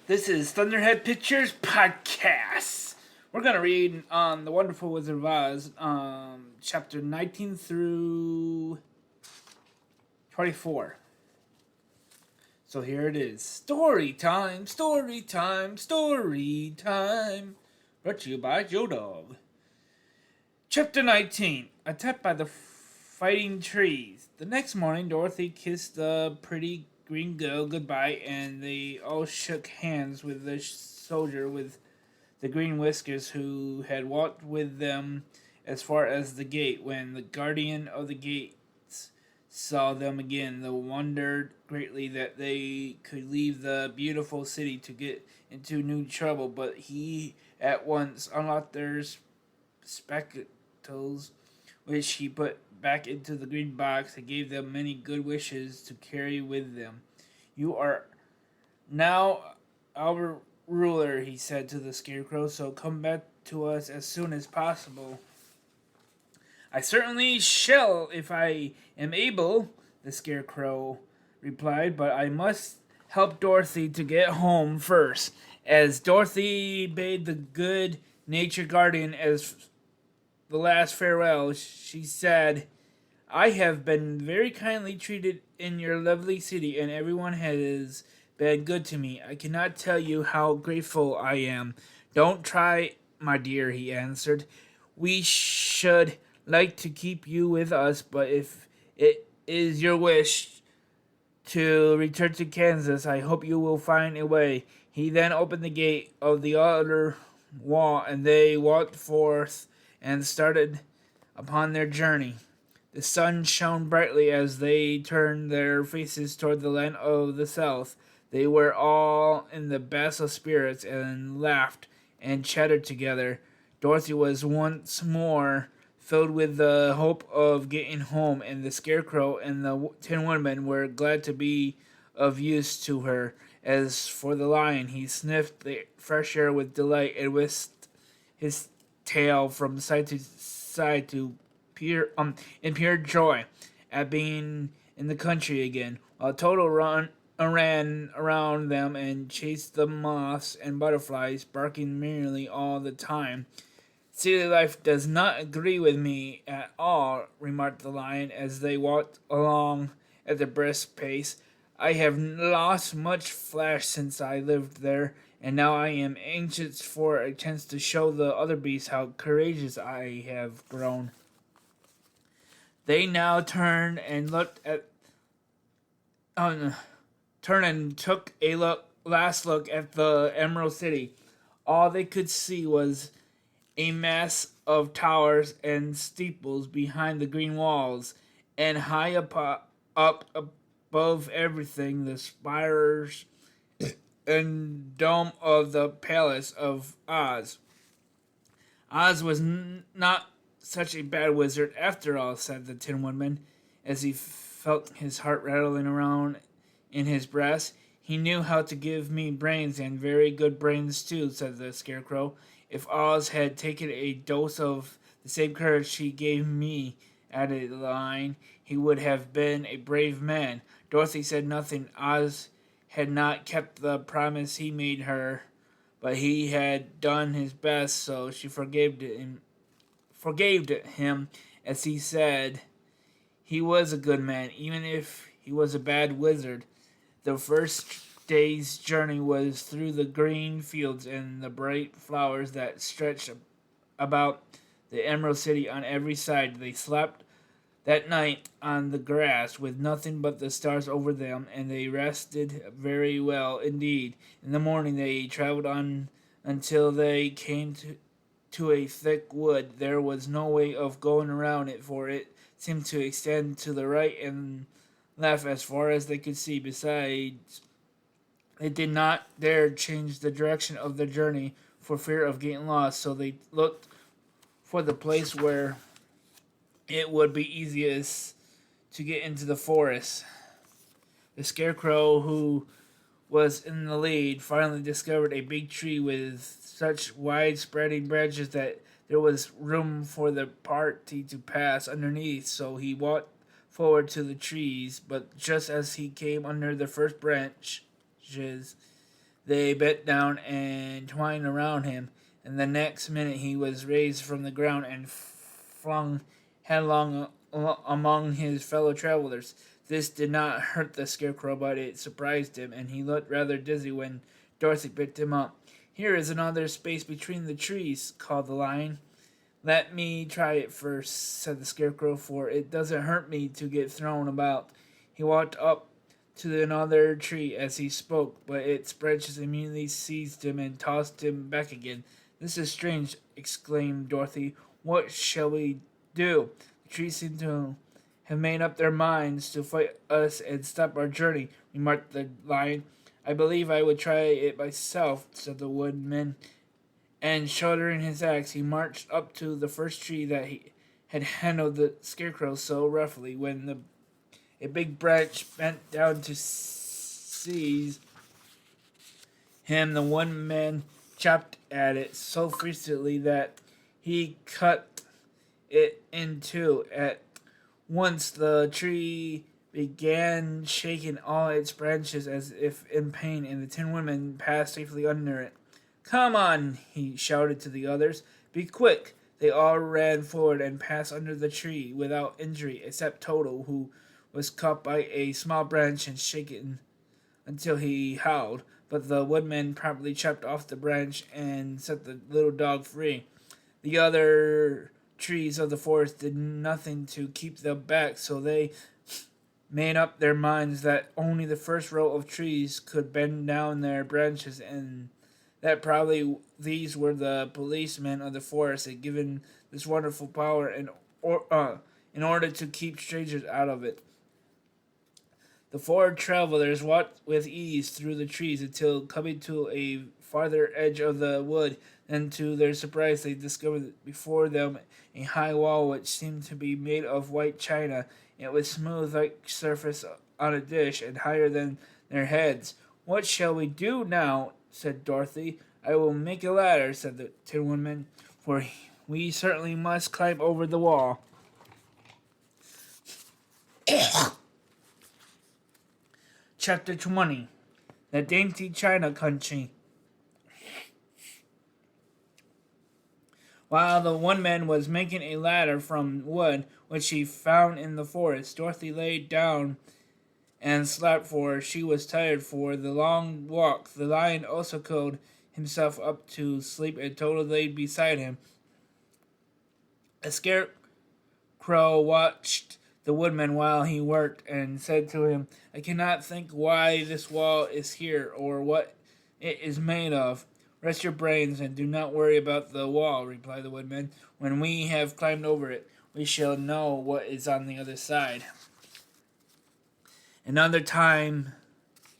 This is Thunderhead Pictures Podcast. We're gonna read on The Wonderful Wizard of Oz, chapter 19 through 24. So here it is. Story time, story time, story time. Brought to you by Joe Dog. Chapter 19. Attacked by the Fighting Trees. The next morning, Dorothy kissed the pretty green girl goodbye, and they all shook hands with the soldier with the green whiskers who had walked with them as far as the gate. When the guardian of the gates saw them again, they wondered greatly that they could leave the beautiful city to get into new trouble, but he at once unlocked their spectacles, which he put back into the green box and gave them many good wishes to carry with them. You are now our ruler, he said to the Scarecrow, so come back to us as soon as possible. I certainly shall if I am able, the Scarecrow replied, but I must help Dorothy to get home first. As Dorothy bade the good-natured guardian as the last farewell, she said, I have been very kindly treated in your lovely city, and everyone has been good to me. I cannot tell you how grateful I am. Don't try, my dear, he answered. We should like to keep you with us, but if it is your wish to return to Kansas, I hope you will find a way. He then opened the gate of the outer wall, and they walked forth and started upon their journey. The sun shone brightly as they turned their faces toward the land of the south. They were all in the best of spirits and laughed and chattered together. Dorothy was once more filled with the hope of getting home, and the Scarecrow and the Tin Woodman were glad to be of use to her. As for the Lion, he sniffed the fresh air with delight and whisked his tail from side to side in pure joy at being in the country again, while Toto ran around them and chased the moths and butterflies, barking merrily all the time. City life does not agree with me at all, remarked the Lion as they walked along at a brisk pace. I have lost much flesh since I lived there, and now I am anxious for a chance to show the other beasts how courageous I have grown. They now turned and took a last look at the Emerald City. All they could see was a mass of towers and steeples behind the green walls, and high up above everything, the spires and dome of the Palace of Oz. Oz was not such a bad wizard after all, said the Tin Woodman, as he felt his heart rattling around in his breast. He knew how to give me brains, and very good brains too, said the Scarecrow. If Oz had taken a dose of the same courage he gave me, added the Lion, he would have been a brave man. Dorothy said nothing. Oz had not kept the promise he made her, but he had done his best, so she forgave him as he said he was a good man, even if he was a bad wizard. The first day's journey was through the green fields and the bright flowers that stretched about the Emerald City on every side. They slept that night on the grass with nothing but the stars over them, and they rested very well indeed. In the morning they traveled on until they came to a thick wood. There was no way of going around it, for it seemed to extend to the right and left as far as they could see. Besides, they did not dare change the direction of their journey for fear of getting lost, so they looked for the place where it would be easiest to get into the forest. The Scarecrow, who was in the lead, finally discovered a big tree with such wide-spreading branches that there was room for the party to pass underneath, so he walked forward to the trees, but just as he came under the first branches, They bent down and twined around him, and the next minute he was raised from the ground and flung headlong among his fellow travelers. This did not hurt the Scarecrow, but it surprised him, and he looked rather dizzy when Dorothy picked him up. "Here is another space between the trees," called the Lion. "Let me try it first," said the Scarecrow, "for it doesn't hurt me to get thrown about." He walked up to another tree as he spoke, but its branches immediately seized him and tossed him back again. "This is strange," exclaimed Dorothy. "What shall we do? The trees seem to have made up their minds to fight us and stop our journey," remarked the Lion. "I believe I would try it myself," said the Woodman, and shouldering his axe, he marched up to the first tree that he had handled the Scarecrow so roughly. When a big branch bent down to seize him, the Woodman chopped at it so fiercely that he cut it in two. At once the tree began shaking all its branches as if in pain, and the Tin Woodman passed safely under it. "Come on," he shouted to the others. "Be quick." They all ran forward and passed under the tree without injury, except Toto, who was caught by a small branch and shaken until he howled. But the Woodman promptly chopped off the branch and set the little dog free. The other trees of the forest did nothing to keep them back, so they made up their minds that only the first row of trees could bend down their branches, and that probably these were the policemen of the forest had given this wonderful power in order to keep strangers out of it. The four travelers walked with ease through the trees until, coming to a farther edge of the wood, and to their surprise they discovered before them a high wall which seemed to be made of white china. It was smooth like surface on a dish, and higher than their heads. "What shall we do now?" said Dorothy. "I will make a ladder," said the Tin Woodman, "for we certainly must climb over the wall." Chapter 20. The Dainty China Country. While the Woodman was making a ladder from wood, which he found in the forest, Dorothy lay down and slept, for she was tired for the long walk. The Lion also curled himself up to sleep, and Toto lay beside him. A Scarecrow watched the Woodman while he worked, and said to him, "I cannot think why this wall is here, or what it is made of." "Rest your brains, and do not worry about the wall," replied the Woodman. "When we have climbed over it, we shall know what is on the other side."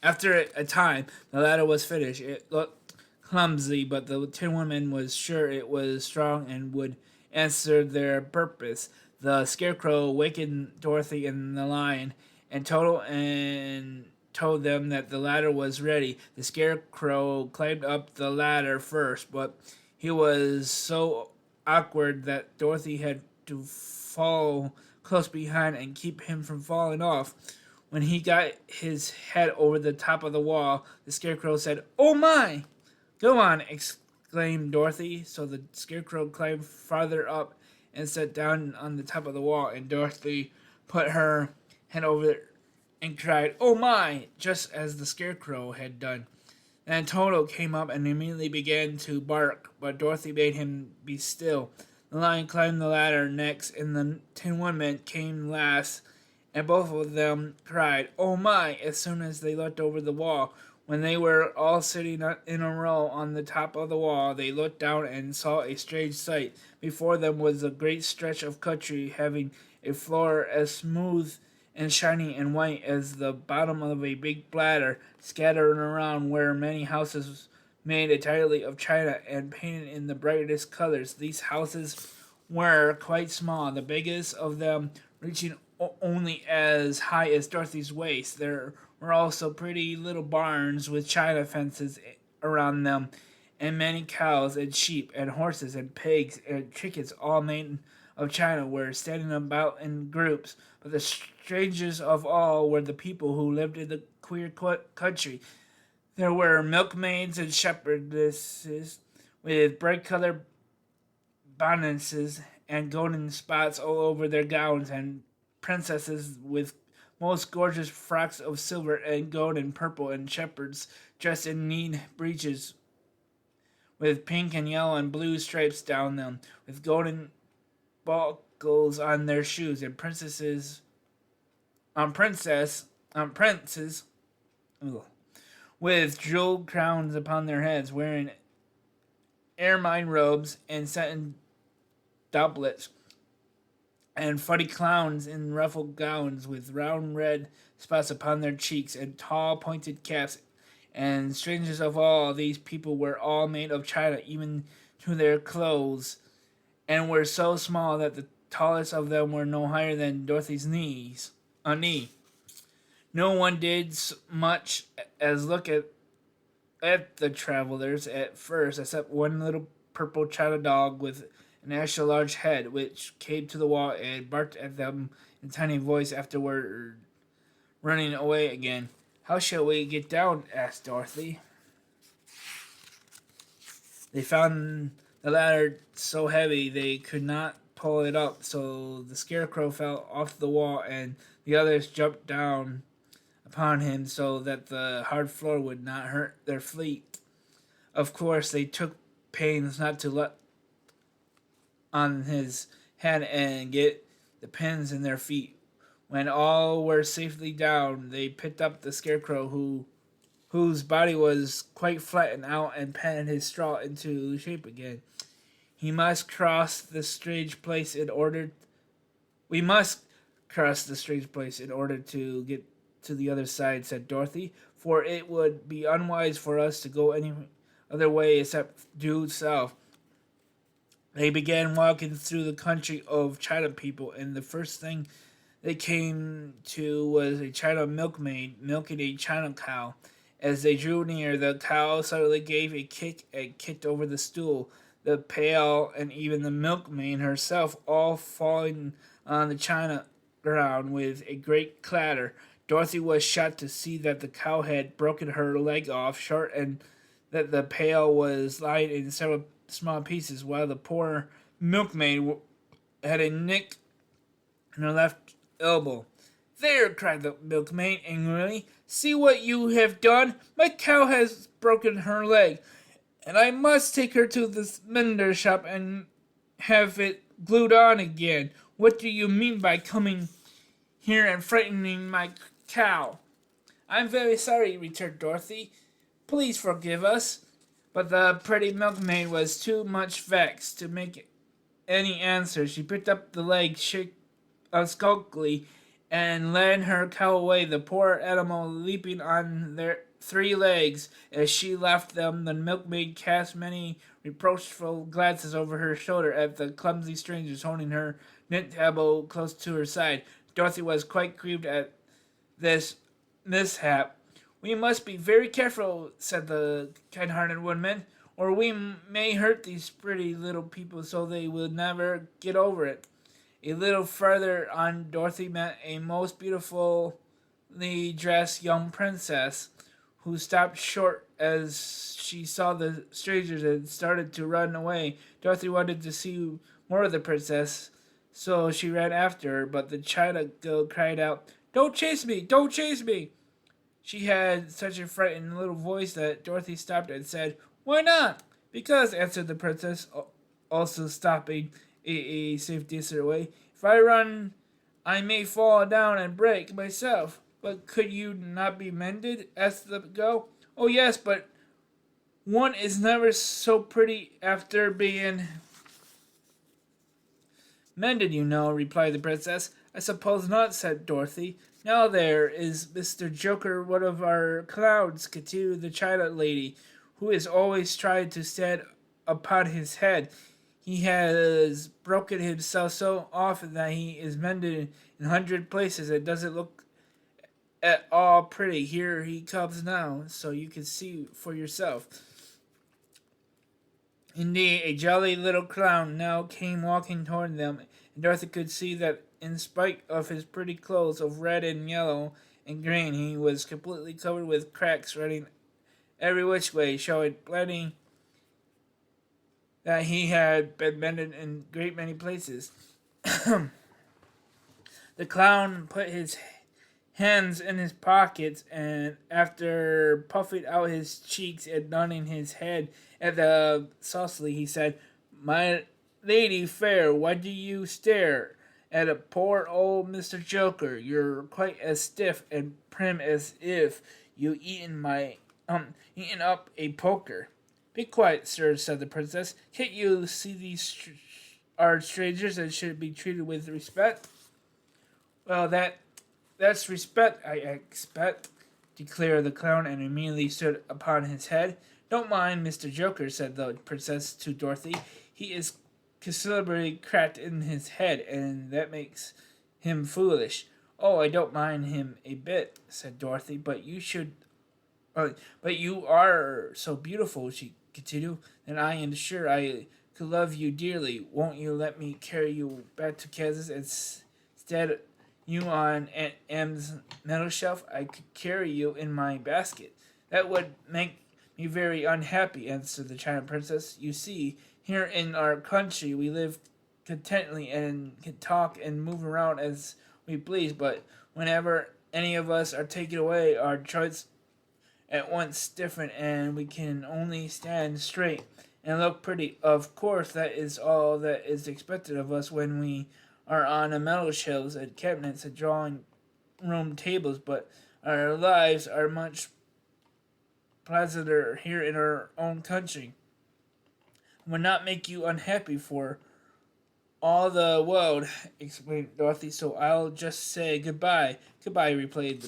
After a time, the ladder was finished. It looked clumsy, but the Tin Woodman was sure it was strong and would answer their purpose. The Scarecrow wakened Dorothy and the Lion, and Toto, and told them that the ladder was ready. The Scarecrow climbed up the ladder first, but he was so awkward that Dorothy had to follow close behind and keep him from falling off. When he got his head over the top of the wall, the Scarecrow said, "Oh my!" "Go on," exclaimed Dorothy. So the Scarecrow climbed farther up and sat down on the top of the wall, and Dorothy put her head over and cried, "Oh my!" just as the Scarecrow had done. Then Toto came up and immediately began to bark, but Dorothy bade him be still. The Lion climbed the ladder next, and the Tin Woodman came last, and both of them cried, "Oh my!" as soon as they looked over the wall. When they were all sitting in a row on the top of the wall, they looked down and saw a strange sight. Before them was a great stretch of country, having a floor as smooth and shiny and white as the bottom of a big bladder. Scattered around were many houses made entirely of china and painted in the brightest colors. These houses were quite small, the biggest of them reaching only as high as Dorothy's waist. There were also pretty little barns with china fences around them, and many cows and sheep and horses and pigs and chickens, all made of china, were standing about in groups. But the strangest of all were the people who lived in the queer country. There were milkmaids and shepherdesses with bright-colored bonnets and golden spots all over their gowns, and princesses with most gorgeous frocks of silver and gold and purple, and shepherds dressed in neat breeches with pink and yellow and blue stripes down them, with golden buckles on their shoes, and princes ugh, with jeweled crowns upon their heads, wearing ermine robes and satin doublets, and funny clowns in ruffled gowns with round red spots upon their cheeks and tall pointed caps. And strangest of all, these people were all made of china, even to their clothes, and were so small that the tallest of them were no higher than Dorothy's knee. No one did much as look at the travelers at first, except one little purple china dog with an extra large head, which came to the wall and barked at them in a tiny voice afterward, running away again. How shall we get down? Asked Dorothy. They found the ladder so heavy they could not pull it up, so the scarecrow fell off the wall and the others jumped down upon him so that the hard floor would not hurt their feet. Of course, they took pains not to let on his head and get the pins in their feet. When all were safely down, they picked up the scarecrow, whose body was quite flattened out, and patted his straw into shape again. He must cross the strange place in order. We must cross the strange place in order to get to the other side," said Dorothy, "for it would be unwise for us to go any other way except due south." They began walking through the country of China people, and the first thing they came to was a China milkmaid milking a China cow. As they drew near, the cow suddenly gave a kick and kicked over the stool, the pail, and even the milkmaid herself, all falling on the china ground with a great clatter. Dorothy was shocked to see that the cow had broken her leg off short and that the pail was lying in several small pieces, while the poor milkmaid had a nick in her left elbow. "There!" cried the milkmaid angrily. "See what you have done! My cow has broken her leg, and I must take her to the mender shop and have it glued on again. What do you mean by coming here and frightening my cow?" "I'm very sorry," returned Dorothy. "Please forgive us." But the pretty milkmaid was too much vexed to make any answer. She picked up the leg sulkily and led her cow away, the poor animal leaping on their 3 legs. As she left them, the milkmaid cast many reproachful glances over her shoulder at the clumsy strangers, holding her knit elbow close to her side. Dorothy was quite grieved at this mishap. "We must be very careful," said the kind-hearted woodman, "or we may hurt these pretty little people so they will never get over it." A little farther on, Dorothy met a most beautifully dressed young princess, who stopped short as she saw the strangers and started to run away. Dorothy wanted to see more of the princess, so she ran after her, but the China girl cried out, "Don't chase me! Don't chase me!" She had such a frightened little voice that Dorothy stopped and said, "Why not?" "Because," answered the princess, also stopping a safe distance away, "if I run, I may fall down and break myself." "But could you not be mended?" asked the girl. "Oh, yes, but one is never so pretty after being mended, you know," replied the princess. "I suppose not," said Dorothy. "Now there is Mr. Joker, one of our clowns," continued the China lady, "who is always trying to stand upon his head. He has broken himself so often that he is mended in 100 places and doesn't look at all pretty. Here he comes now, so you can see for yourself." Indeed, a jolly little clown now came walking toward them, and Dorothy could see that in spite of his pretty clothes of red and yellow and green, he was completely covered with cracks running every which way, showing plenty that he had been mended in a great many places. The clown put his hands in his pockets, and after puffing out his cheeks and nodding his head at the saucily, he said, "My lady fair, why do you stare at a poor old Mr. Joker? You're quite as stiff and prim as if you eaten up a poker." "Be quiet, sir," said the princess. "Can't you see these are strangers and should be treated with respect?" "Well, that's respect, I expect," declared the clown, and immediately stood upon his head. "Don't mind Mr. Joker," said the princess to Dorothy. "He is considerably cracked in his head, and that makes him foolish." "Oh, I don't mind him a bit," said Dorothy, but you are so beautiful," she continued, "that I am sure I could love you dearly. Won't you let me carry you back to Kansas instead you on Aunt M's metal shelf? I could carry you in my basket." "That would make me very unhappy," answered the China Princess. "You see, here in our country we live contentedly and can talk and move around as we please, but whenever any of us are taken away, our joints at once stiffen and we can only stand straight and look pretty. Of course, that is all that is expected of us when we are on the metal shelves and cabinets and drawing room tables, but our lives are much pleasanter here in our own country. It would not make you unhappy for all the world," exclaimed Dorothy, "so I'll just say goodbye." "Goodbye," replied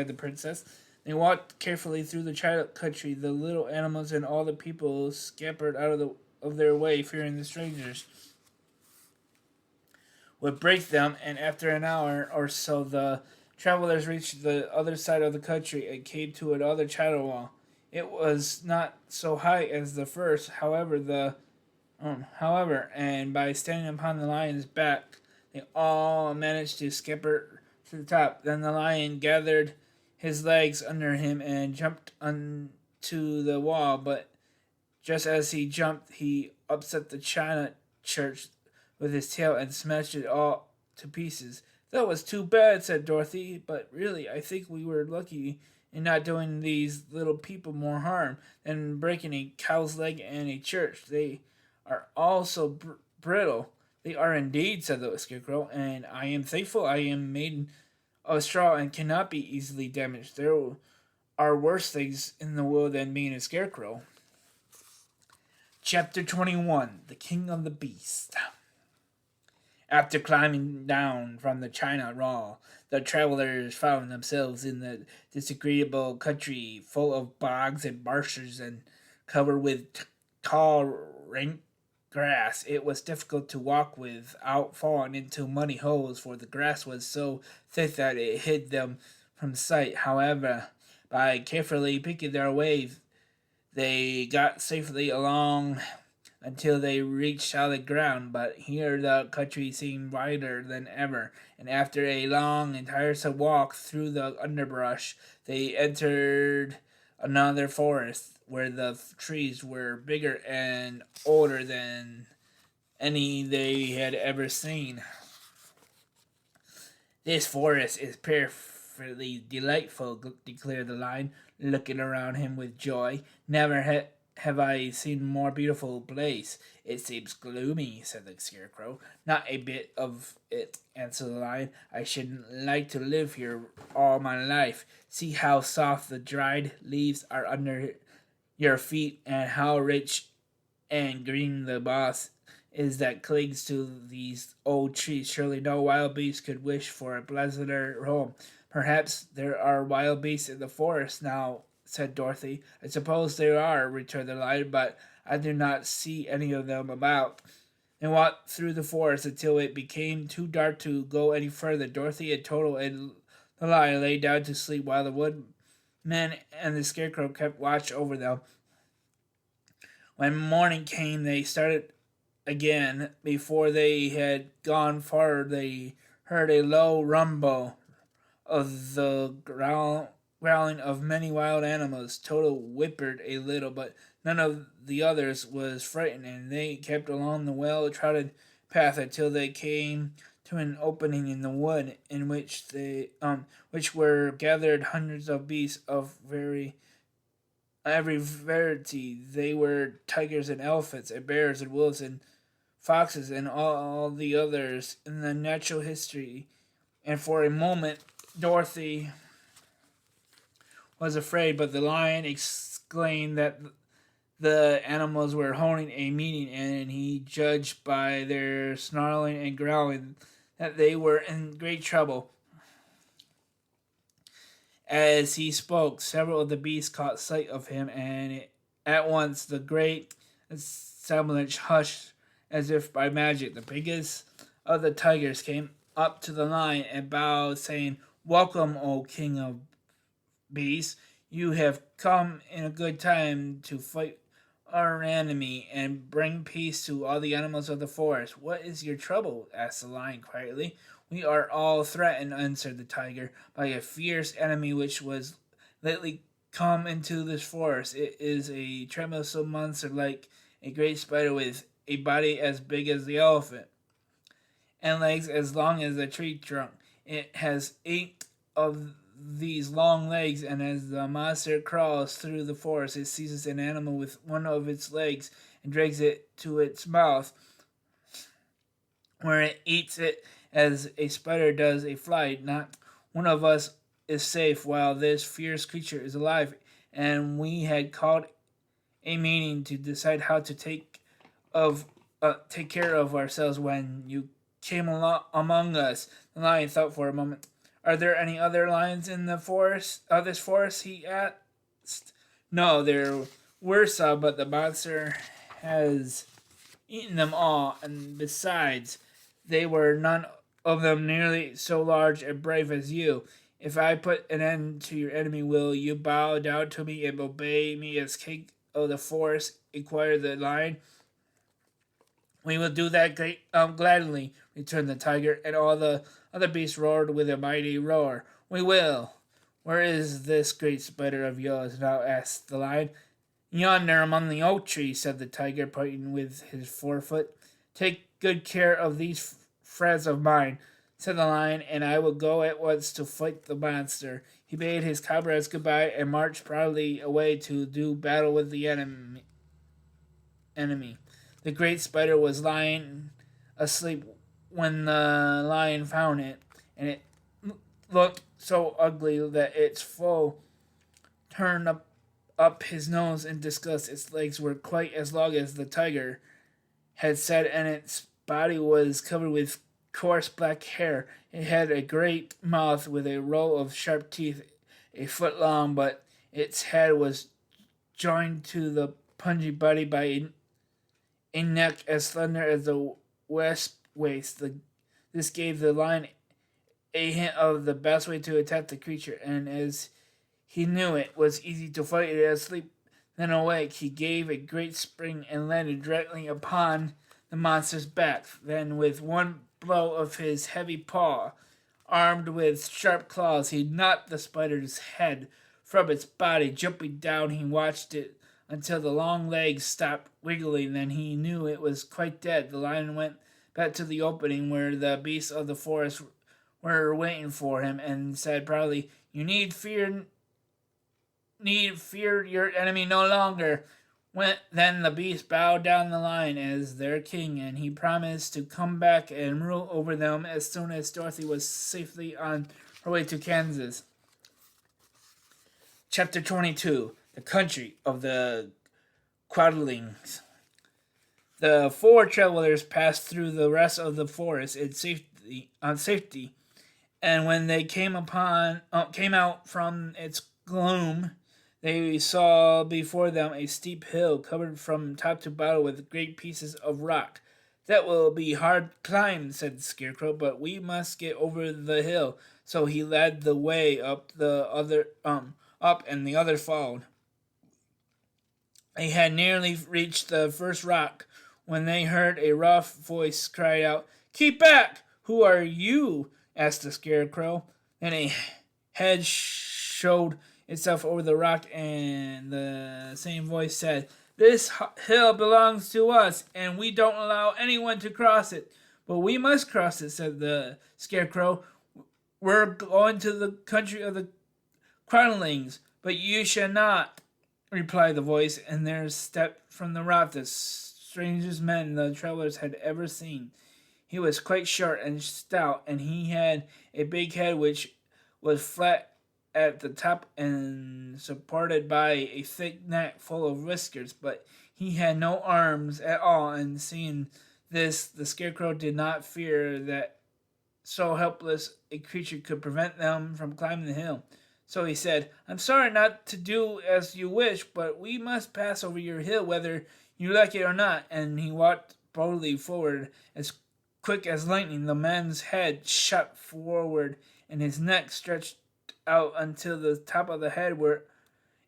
the princess. They walked carefully through the child country. The little animals and all the people scampered out of their way, fearing the strangers would break them, and after an hour or so the travelers reached the other side of the country and came to another child wall. It was not so high as the first, however, and by standing upon the lion's back, they all managed to scamper to the top. Then the lion gathered his legs under him and jumped onto the wall, but just as he jumped, he upset the china church with his tail and smashed it all to pieces. "That was too bad," said Dorothy, "but really, I think we were lucky in not doing these little people more harm than breaking a cow's leg and a church. They are all so brittle." "They are indeed," said the Scarecrow, "and I am thankful I am made of straw and cannot be easily damaged. There are worse things in the world than being a scarecrow." Chapter 21: The King of the Beasts. After climbing down from the China Wall, the travelers found themselves in the disagreeable country, full of bogs and marshes and covered with tall, rank grass. It was difficult to walk without falling into muddy holes, for the grass was so thick that it hid them from sight. However, by carefully picking their way, they got safely along until they reached solid ground, but here the country seemed wider than ever, and after a long and tiresome walk through the underbrush, they entered another forest where the trees were bigger and older than any they had ever seen. "This forest is perfectly delightful," declared the lion, looking around him with joy. "Never have I seen a more beautiful place." "It seems gloomy," said the Scarecrow. "Not a bit of it," answered the lion. "I shouldn't like to live here all my life. See how soft the dried leaves are under your feet, and how rich and green the moss is that clings to these old trees. Surely no wild beast could wish for a pleasanter home." "Perhaps there are wild beasts in the forest now," said Dorothy. "I suppose there are," returned the lion, "but I do not see any of them about." They walked through the forest until it became too dark to go any further. Dorothy and Toto and the lion lay down to sleep, while the woodman and the Scarecrow kept watch over them. When morning came, they started again. Before they had gone far, they heard a low rumble of the growling of many wild animals. Toto whimpered a little, but none of the others was frightened, and they kept along the well-trodden path until they came to an opening in the wood, in which were gathered hundreds of beasts of every variety. They were tigers and elephants, and bears and wolves and foxes, and all the others in the natural history. And for a moment, Dorothy was afraid, but the lion exclaimed that the animals were holding a meeting, and he judged by their snarling and growling that they were in great trouble. As he spoke, several of the beasts caught sight of him, and at once the great assemblage hushed as if by magic. The biggest of the tigers came up to the lion and bowed, saying, "Welcome, O King of Beasts. You have come in a good time to fight our enemy and bring peace to all the animals of the forest." "What is your trouble?" asked the lion quietly. "We are all threatened," answered the tiger, "by a fierce enemy which was lately come into this forest. It is a tremendous monster like a great spider with a body as big as the elephant and legs as long as a tree trunk. It has 8 of these long legs, and as the monster crawls through the forest, it seizes an animal with one of its legs and drags it to its mouth, where it eats it as a spider does a fly. Not one of us is safe while this fierce creature is alive, and we had called a meeting to decide how to take care of ourselves when you came among us." The lion thought for a moment. "Are there any other lions in the forest? This forest?" he asked. "No, there were some, but the monster has eaten them all, and besides, they were none of them nearly so large and brave as you. If I put an end to your enemy, will you bow down to me and obey me as king of the forest?" inquired the lion. "We will do that gladly," returned the tiger, and all the other beasts roared with a mighty roar. "We will." "Where is this great spider of yours now?" asked the lion. "Yonder among the oak trees," said the tiger, pointing with his forefoot. "Take good care of these friends of mine," said the lion, "and I will go at once to fight the monster." He bade his comrades goodbye and marched proudly away to do battle with the enemy. The great spider was lying asleep when the lion found it, and it looked so ugly that its foe turned up his nose in disgust. Its legs were quite as long as the tiger had said, and its body was covered with coarse black hair. It had a great mouth with a row of sharp teeth, a foot long, but its head was joined to the pudgy body by a neck as slender as the waist. This gave the lion a hint of the best way to attack the creature, and as he knew it was easy to fight it asleep then awake, he gave a great spring and landed directly upon the monster's back. Then, with one blow of his heavy paw, armed with sharp claws, he knocked the spider's head from its body. Jumping down, he watched it until the long legs stopped wiggling. Then he knew it was quite dead. The lion went back to the opening where the beasts of the forest were waiting for him, and said proudly, "You need fear your enemy no longer." Then the beasts bowed down the lion as their king, and he promised to come back and rule over them as soon as Dorothy was safely on her way to Kansas. Chapter 22. The Country of the Quadlings. The 4 travelers passed through the rest of the forest in safety, and when they came out from its gloom, they saw before them a steep hill covered from top to bottom with great pieces of rock. "That will be hard climb," said the Scarecrow, "but we must get over the hill." So he led the way up, and the others followed. They had nearly reached the first rock when they heard a rough voice cry out, "Keep back!" "Who are you?" asked the Scarecrow. Then a head showed itself over the rock, and the same voice said, "This hill belongs to us, and we don't allow anyone to cross it." "But we must cross it," said the Scarecrow. "We're going to the country of the Quadlings." "But you shall not," replied the voice, and there stepped from the rock the strangest man the travelers had ever seen. He was quite short and stout, and he had a big head which was flat at the top and supported by a thick neck full of whiskers, but he had no arms at all, and seeing this, the Scarecrow did not fear that so helpless a creature could prevent them from climbing the hill. So he said, "I'm sorry not to do as you wish, but we must pass over your hill whether you like it or not." And he walked boldly forward. As quick as lightning, the man's head shot forward, and his neck stretched out until the top of the head, where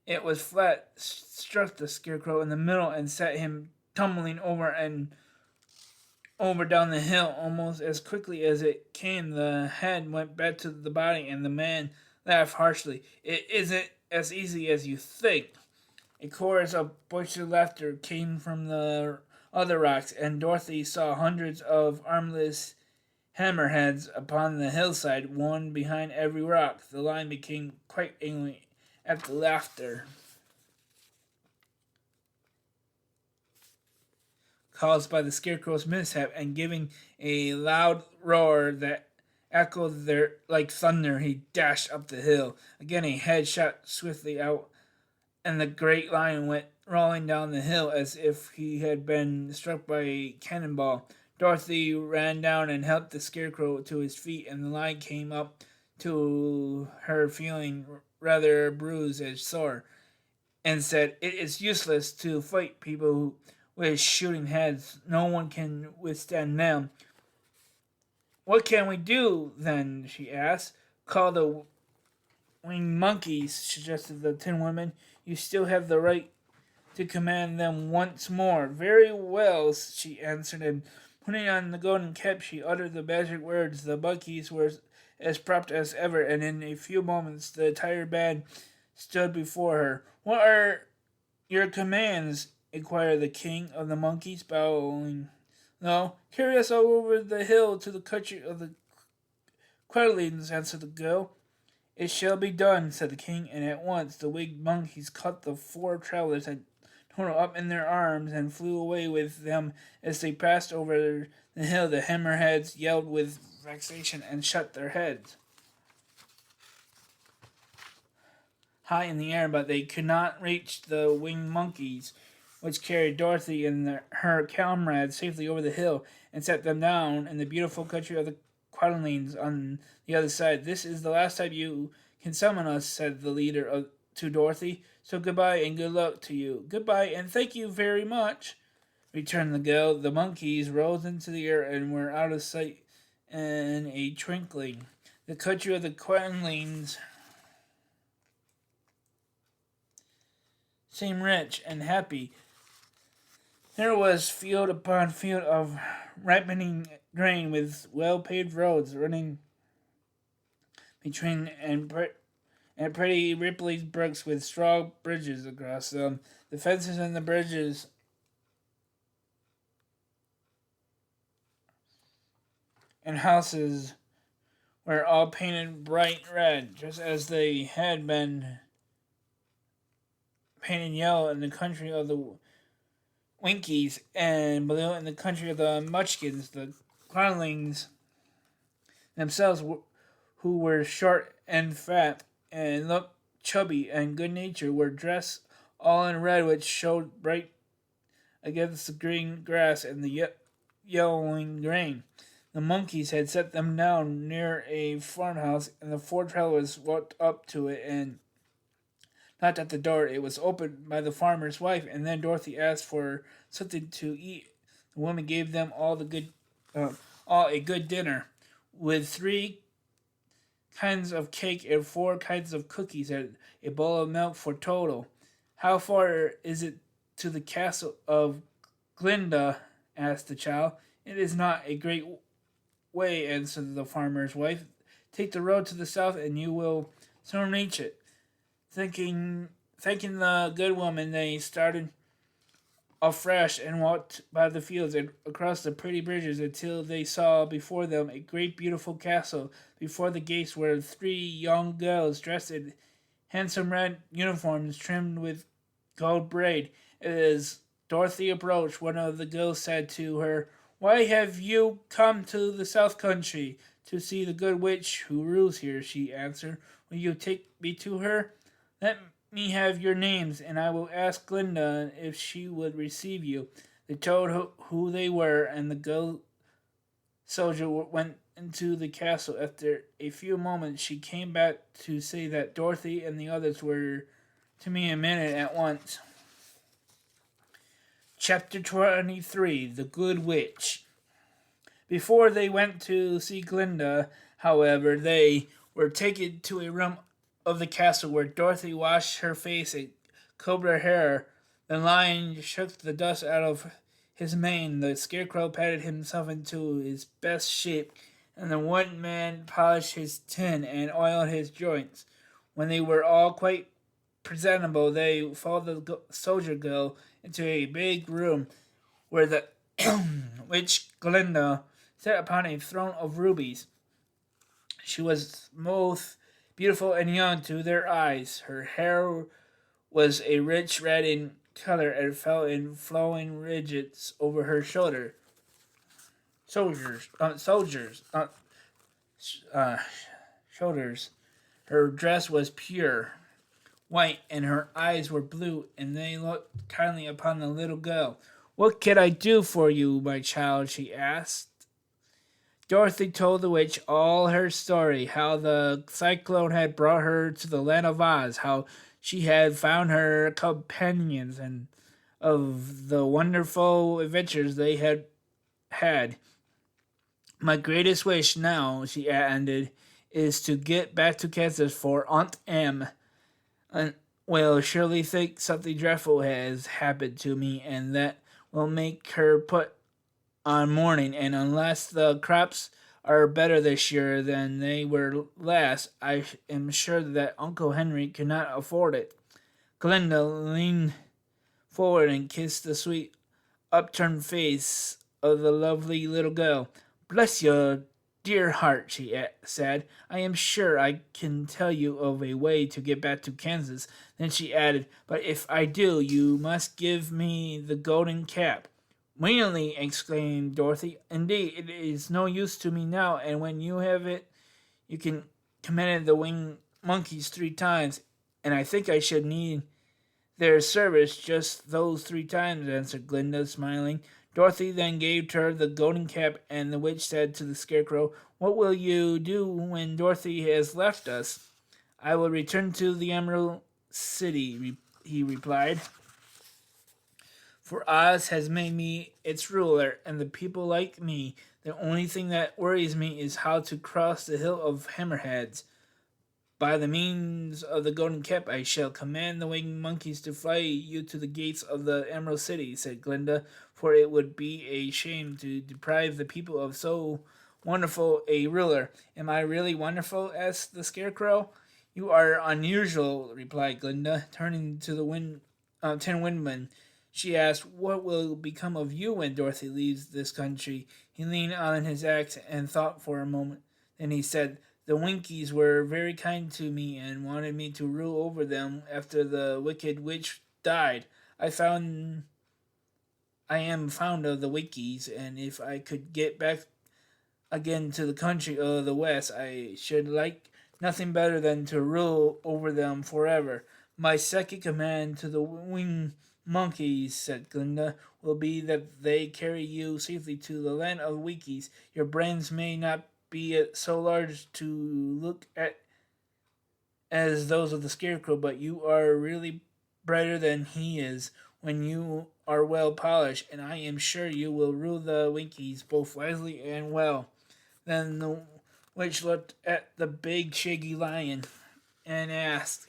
it was flat, struck the Scarecrow in the middle and set him tumbling over and over down the hill. Almost as quickly as it came, the head went back to the body, and the man laughed harshly. "It isn't as easy as you think." A chorus of boisterous laughter came from the other rocks, and Dorothy saw hundreds of armless hammerheads upon the hillside, one behind every rock. The lion became quite angry at the laughter caused by the Scarecrow's mishap, and giving a loud roar that echoed there like thunder, he dashed up the hill. Again a head shot swiftly out, and the great lion went rolling down the hill as if he had been struck by a cannonball. Dorothy ran down and helped the Scarecrow to his feet, and the lion came up to her feeling rather bruised and sore, and said, "It is useless to fight people with shooting heads. No one can withstand them." "What can we do, then?" she asked. "Call the winged monkeys," suggested the Tin Woman. "You still have the right to command them once more." "Very well," she answered, and putting on the golden cap, she uttered the magic words. The monkeys were as prompt as ever, and in a few moments the entire band stood before her. "What are your commands?" inquired the king of the monkeys, bowing low. "Carry us over the hill to the country of the Quadlings," answered the girl. "It shall be done," said the king, and at once the winged monkeys caught the four travelers and tore them up in their arms and flew away with them. As they passed over the hill, the hammerheads yelled with vexation and shut their heads high in the air, but they could not reach the winged monkeys, which carried Dorothy and her comrades safely over the hill and set them down in the beautiful country of the Quadlings on the other side. "This is the last time you can summon us," said the leader to Dorothy. "So goodbye and good luck to you." "Goodbye and thank you very much," returned the girl. The monkeys rose into the air and were out of sight in a twinkling. The country of the Quadlings seemed rich and happy. There was field upon field of ripening grain, with well-paved roads running between, and pretty rippling brooks with strong bridges across them. The fences and the bridges and houses were all painted bright red, just as they had been painted yellow in the country of the Winkies and blue in the country of the Munchkins. The Quadlings themselves, who were short and fat and looked chubby and good-natured, were dressed all in red, which showed bright against the green grass and the yellowing grain. The monkeys had set them down near a farmhouse, and the four travelers walked up to it and knocked at the door. It was opened by the farmer's wife, and then Dorothy asked for something to eat. The woman gave them all a good dinner, with 3 kinds of cake and 4 kinds of cookies and a bowl of milk for total. "How far is it to the castle of Glinda?" asked the child. "It is not a great way," answered the farmer's wife. "Take the road to the south, and you will soon reach it." Thanking the good woman, they started afresh and walked by the fields and across the pretty bridges until they saw before them a great beautiful castle. Before the gates were three young girls dressed in handsome red uniforms trimmed with gold braid. As Dorothy approached, one of the girls said to her, "Why have you come to the South Country?" "To see the good witch who rules here," she answered. "Will you take me to her?" "Let me have your names, and I will ask Glinda if she would receive you." They told who they were, and the girl soldier went into the castle. After a few moments, she came back to say that Dorothy and the others were to me a minute at once. Chapter 23: The Good Witch. Before they went to see Glinda, however, they were taken to a room of the castle where Dorothy washed her face and combed her hair. The lion shook the dust out of his mane. The scarecrow patted himself into his best shape, and the woodman polished his tin and oiled his joints. When they were all quite presentable, they followed the soldier girl into a big room where the witch Glinda sat upon a throne of rubies. She was both beautiful and young to their eyes. Her hair was a rich red in color and fell in flowing ridges over her soldiers, uh, shoulders. Her dress was pure white, and her eyes were blue, and they looked kindly upon the little girl. "What can I do for you, my child?" she asked. Dorothy told the witch all her story, how the cyclone had brought her to the land of Oz, how she had found her companions, and of the wonderful adventures they had had. "My greatest wish now," she ended, "is to get back to Kansas, for Aunt Em will surely think something dreadful has happened to me, and that will make her put on mourning, and unless the crops are better this year than they were last, I am sure that Uncle Henry cannot afford it." Glinda leaned forward and kissed the sweet, upturned face of the lovely little girl. "Bless your dear heart," she said. "I am sure I can tell you of a way to get back to Kansas." Then she added, "But if I do, you must give me the golden cap." "Willingly," exclaimed Dorothy. "Indeed, it is no use to me now, and when you have it, you can command the winged monkeys 3 times, and I think I should need their service just those 3 times," answered Glinda, smiling. Dorothy then gave her the golden cap, and the witch said to the scarecrow, "What will you do when Dorothy has left us?" "I will return to the Emerald City," he replied, "for Oz has made me its ruler, and the people like me. The only thing that worries me is how to cross the Hill of Hammerheads. By the means of the golden cap, I shall command the winged monkeys to fly you to the gates of the Emerald City," said Glinda, "for it would be a shame to deprive the people of so wonderful a ruler." "Am I really wonderful?" asked the scarecrow. "You are unusual," replied Glinda, turning to the Tin Woodman. She asked, "What will become of you when Dorothy leaves this country?" He leaned on his axe and thought for a moment. Then he said, "The Winkies were very kind to me and wanted me to rule over them after the wicked witch died. I am fond of the Winkies, and if I could get back again to the country of the West, I should like nothing better than to rule over them forever." "My second command to the winged monkeys," said Glinda, "will be that they carry you safely to the land of Winkies. Your brains may not be so large to look at as those of the scarecrow, but you are really brighter than he is when you are well polished, and I am sure you will rule the Winkies both wisely and well." Then the witch looked at the big shaggy lion and asked,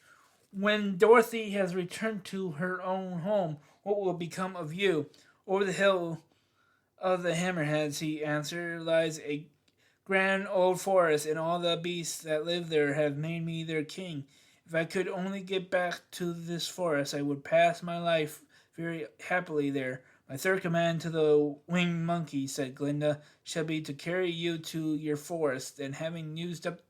"When Dorothy has returned to her own home, what will become of you?" "Over the hill of the Hammerheads," he answered, "lies a grand old forest, and all the beasts that live there have made me their king. If I could only get back to this forest, I would pass my life very happily there. My third command to the winged monkey, said Glinda, shall be to carry you to your forest, and having used up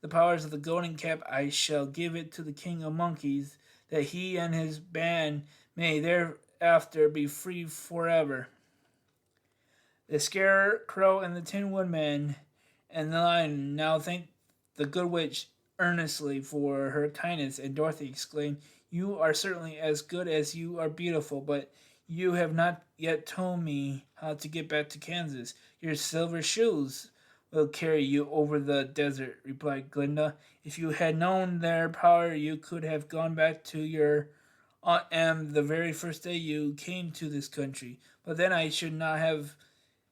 the powers of the golden cap, I shall give it to the king of monkeys, that he and his band may thereafter be free forever. The Scarecrow and the Tin Woodman and the Lion now thanked the good witch earnestly for her kindness, and Dorothy exclaimed, "You are certainly as good as you are beautiful, but you have not yet told me how to get back to Kansas. Your silver shoes will carry you over the desert," replied Glinda. "If you had known their power, you could have gone back to your Aunt Em the very first day you came to this country. But then I should not have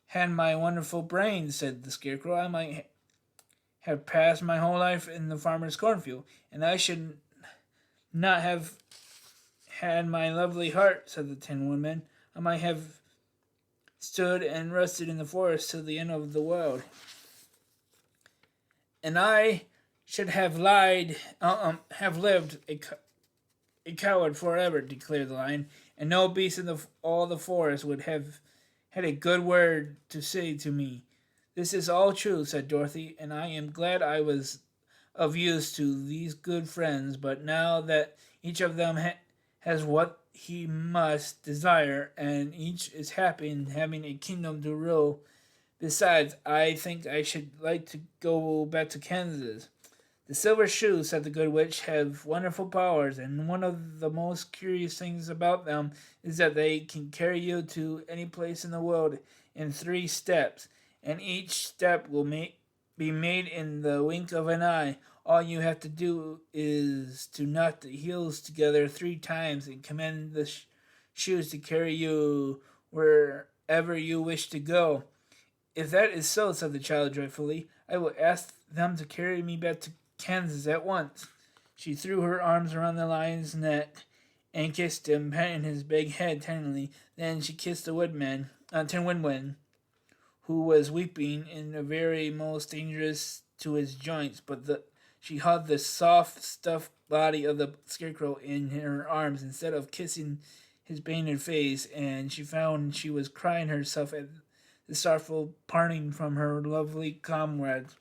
had my wonderful brains," said the Scarecrow. "I might have passed my whole life in the farmer's cornfield, and I should not have had my lovely heart," said the Tin Woodman. "I might have stood and rested in the forest till the end of the world, and I should have lived a coward forever," declared the Lion, "and no beast in all the forest would have had a good word to say to me." "This is all true," said Dorothy, "and I am glad I was of use to these good friends. But now that each of them has what he must desire, and each is happy in having a kingdom to rule, besides, I think I should like to go back to Kansas. The silver shoes," said the good witch, "have wonderful powers, and one of the most curious things about them is that they can carry you to any place in the world in 3 steps, and each step will be made in the wink of an eye. All you have to do is to knock the heels together 3 times and command the shoes to carry you wherever you wish to go." "If that is so," said the child joyfully, "I will ask them to carry me back to Kansas at once." She threw her arms around the lion's neck and kissed him, patting his big head tenderly. Then she kissed the Tin Woodman, who was weeping in a very most dangerous to his joints, but she hugged the soft, stuffed body of the Scarecrow in her arms instead of kissing his painted face, and she found she was crying herself at the sorrowful parting from her lovely comrades.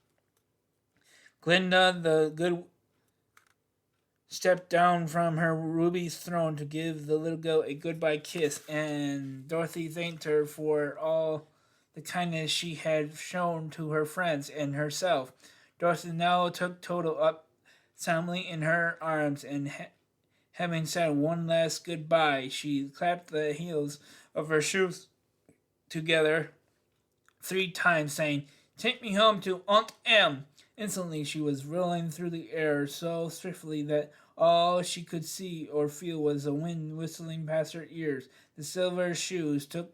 Glinda the Good stepped down from her ruby throne to give the little girl a goodbye kiss, and Dorothy thanked her for all the kindness she had shown to her friends and herself. Dorothy now took Toto up soundly in her arms, and having said one last goodbye, she clapped the heels of her shoes together 3 times, saying, "Take me home to Aunt Em." Instantly she was rolling through the air so swiftly that all she could see or feel was the wind whistling past her ears. The silver shoes took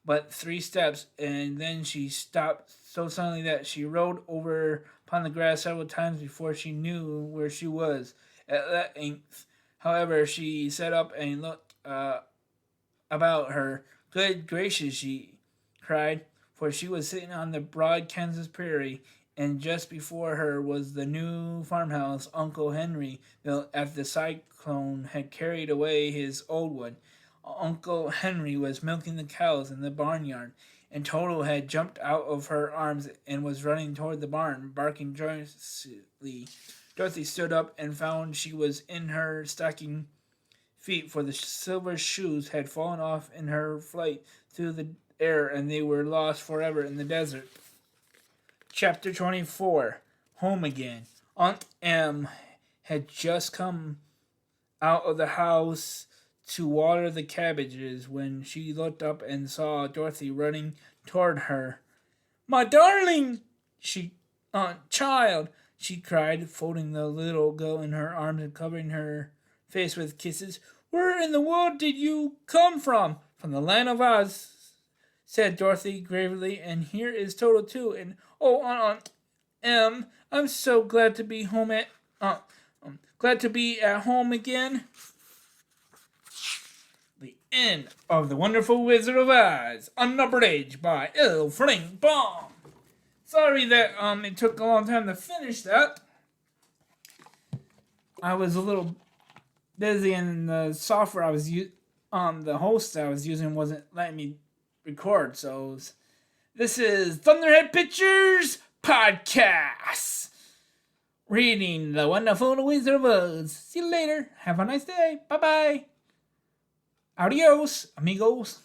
but 3 steps, and then she stopped so suddenly that she rolled over upon the grass several times before she knew where she was. At length, however, she sat up and looked about her. "Good gracious!" she cried, for she was sitting on the broad Kansas prairie, and just before her was the new farmhouse Uncle Henry built after the cyclone had carried away his old one. Uncle Henry was milking the cows in the barnyard, and Toto had jumped out of her arms and was running toward the barn, barking joyously. Dorothy stood up and found she was in her stocking feet, for the silver shoes had fallen off in her flight through the air, and they were lost forever in the desert. Chapter 24. Home Again. Aunt Em had just come out of the house to water the cabbages when she looked up and saw Dorothy running toward her. "My darling child!" she cried, folding the little girl in her arms and covering her face with kisses. "Where in the world did you come from?" "From the land of Oz," said Dorothy gravely, "and here is Toto too. And oh, Aunt Em, I'm so glad to be at home again." The end of The Wonderful Wizard of Oz, unabridged by L. Frank Baum. Sorry that it took a long time to finish that. I was a little busy, and the software I was the host I was using wasn't letting me record. So this is Thunderhead Pictures Podcast. Reading the wonderful Wizard of Oz. See you later. Have a nice day. Bye bye. Adios, amigos.